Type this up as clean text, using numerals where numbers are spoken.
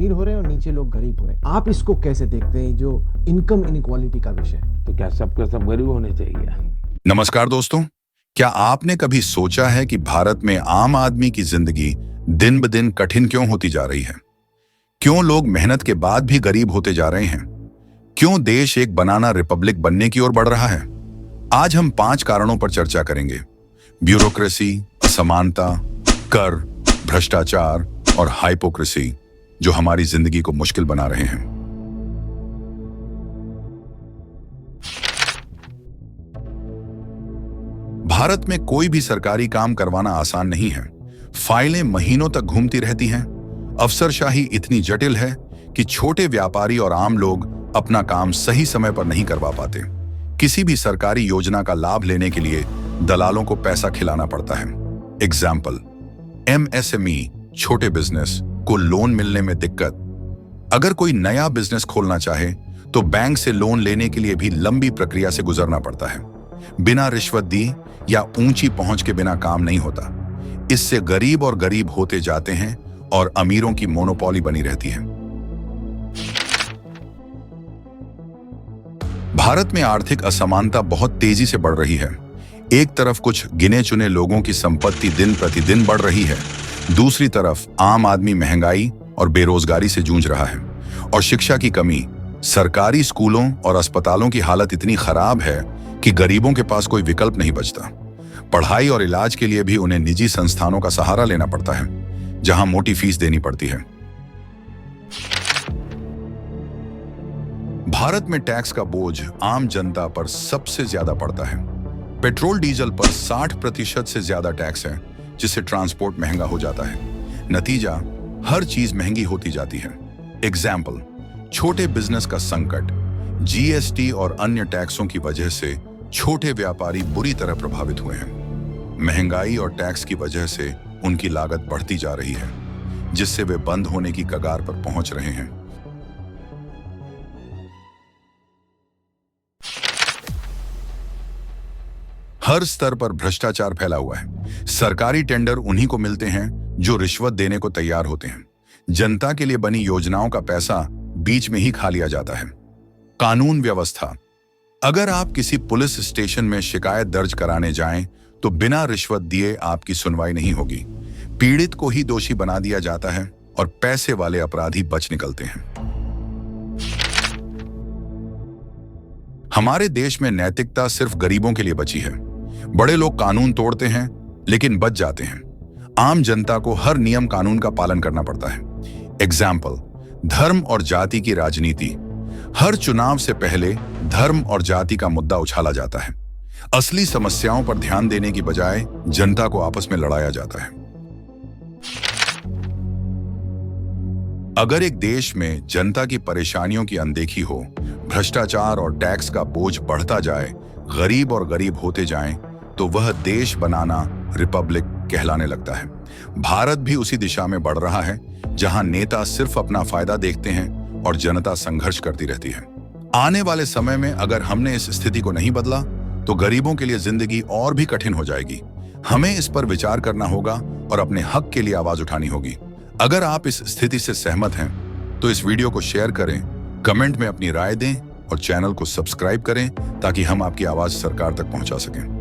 अमीर हो रहे हैं और नीचे लोग गरीब हो रहे हैं। आप इसको कैसे देखते हैं, जो इनकम इनइक्वालिटी का विषय? तो क्या सबके सब गरीब होने चाहिए? नमस्कार दोस्तों, क्या आपने कभी सोचा है कि भारत में आम आदमी की जिंदगी दिन ब दिन कठिन क्यों होती जा रही है? क्यों लोग मेहनत के बाद भी गरीब होते जा रहे हैं? क्यों देश एक बनाना रिपब्लिक बनने की ओर बढ़ रहा है? आज हम 5 कारणों पर चर्चा करेंगे। ब्यूरोक्रेसी, असमानता, कर, भ्रष्टाचार और हाइपोक्रेसी जो हमारी जिंदगी को मुश्किल बना रहे हैं। भारत में कोई भी सरकारी काम करवाना आसान नहीं है। फाइलें महीनों तक घूमती रहती हैं। अफसरशाही इतनी जटिल है कि छोटे व्यापारी और आम लोग अपना काम सही समय पर नहीं करवा पाते। किसी भी सरकारी योजना का लाभ लेने के लिए दलालों को पैसा खिलाना पड़ता है। एग्जाम्पल, MSME छोटे बिजनेस को लोन मिलने में दिक्कत। अगर कोई नया बिजनेस खोलना चाहे तो बैंक से लोन लेने के लिए भी लंबी प्रक्रिया से गुजरना पड़ता है। बिना रिश्वत दी या ऊंची पहुंच के बिना काम नहीं होता। इससे गरीब और गरीब होते जाते हैं और अमीरों की मोनोपोली बनी रहती है। भारत में आर्थिक असमानता बहुत तेजी से बढ़ रही है। एक तरफ कुछ गिने चुने लोगों की संपत्ति दिन प्रतिदिन बढ़ रही है, दूसरी तरफ आम आदमी महंगाई और बेरोजगारी से जूझ रहा है। और शिक्षा की कमी, सरकारी स्कूलों और अस्पतालों की हालत इतनी खराब है कि गरीबों के पास कोई विकल्प नहीं बचता। पढ़ाई और इलाज के लिए भी उन्हें निजी संस्थानों का सहारा लेना पड़ता है, जहां मोटी फीस देनी पड़ती है। भारत में टैक्स का बोझ आम जनता पर सबसे ज्यादा पड़ता है। पेट्रोल डीजल पर 60% से ज्यादा टैक्स है, जिससे ट्रांसपोर्ट महंगा हो जाता है। नतीजा, हर चीज महंगी होती जाती है। एग्जाम्पल, छोटे बिजनेस का संकट। GST और अन्य टैक्सों की वजह से छोटे व्यापारी बुरी तरह प्रभावित हुए हैं। महंगाई और टैक्स की वजह से उनकी लागत बढ़ती जा रही है, जिससे वे बंद होने की कगार पर पहुंच रहे हैं। हर स्तर पर भ्रष्टाचार फैला हुआ है। सरकारी टेंडर उन्हीं को मिलते हैं जो रिश्वत देने को तैयार होते हैं। जनता के लिए बनी योजनाओं का पैसा बीच में ही खा लिया जाता है। कानून व्यवस्था। अगर आप किसी पुलिस स्टेशन में शिकायत दर्ज कराने जाएं, तो बिना रिश्वत दिए आपकी सुनवाई नहीं होगी। पीड़ित को ही दोषी बना दिया जाता है और पैसे वाले अपराधी बच निकलते हैं। हमारे देश में नैतिकता सिर्फ गरीबों के लिए बची है। बड़े लोग कानून तोड़ते हैं लेकिन बच जाते हैं। आम जनता को हर नियम कानून का पालन करना पड़ता है। एग्जाम्पल, धर्म और जाति की राजनीति। हर चुनाव से पहले धर्म और जाति का मुद्दा उछाला जाता है। असली समस्याओं पर ध्यान देने की बजाय जनता को आपस में लड़ाया जाता है। अगर एक देश में जनता की परेशानियों की अनदेखी हो, भ्रष्टाचार और टैक्स का बोझ बढ़ता जाए, गरीब और गरीब होते जाएं, तो वह देश बनाना रिपब्लिक कहलाने लगता है। भारत भी उसी दिशा में बढ़ रहा है, जहां नेता सिर्फ अपना फायदा देखते हैं और जनता संघर्ष करती रहती है। आने वाले समय में अगर हमने इस स्थिति को नहीं बदला, तो गरीबों के लिए जिंदगी और भी कठिन हो जाएगी। हमें इस पर विचार करना होगा और अपने हक के लिए आवाज उठानी होगी। अगर आप इस स्थिति से सहमत हैं, तो इस वीडियो को शेयर करें, कमेंट में अपनी राय दें और चैनल को सब्सक्राइब करें, ताकि हम आपकी आवाज सरकार तक पहुंचा सकें।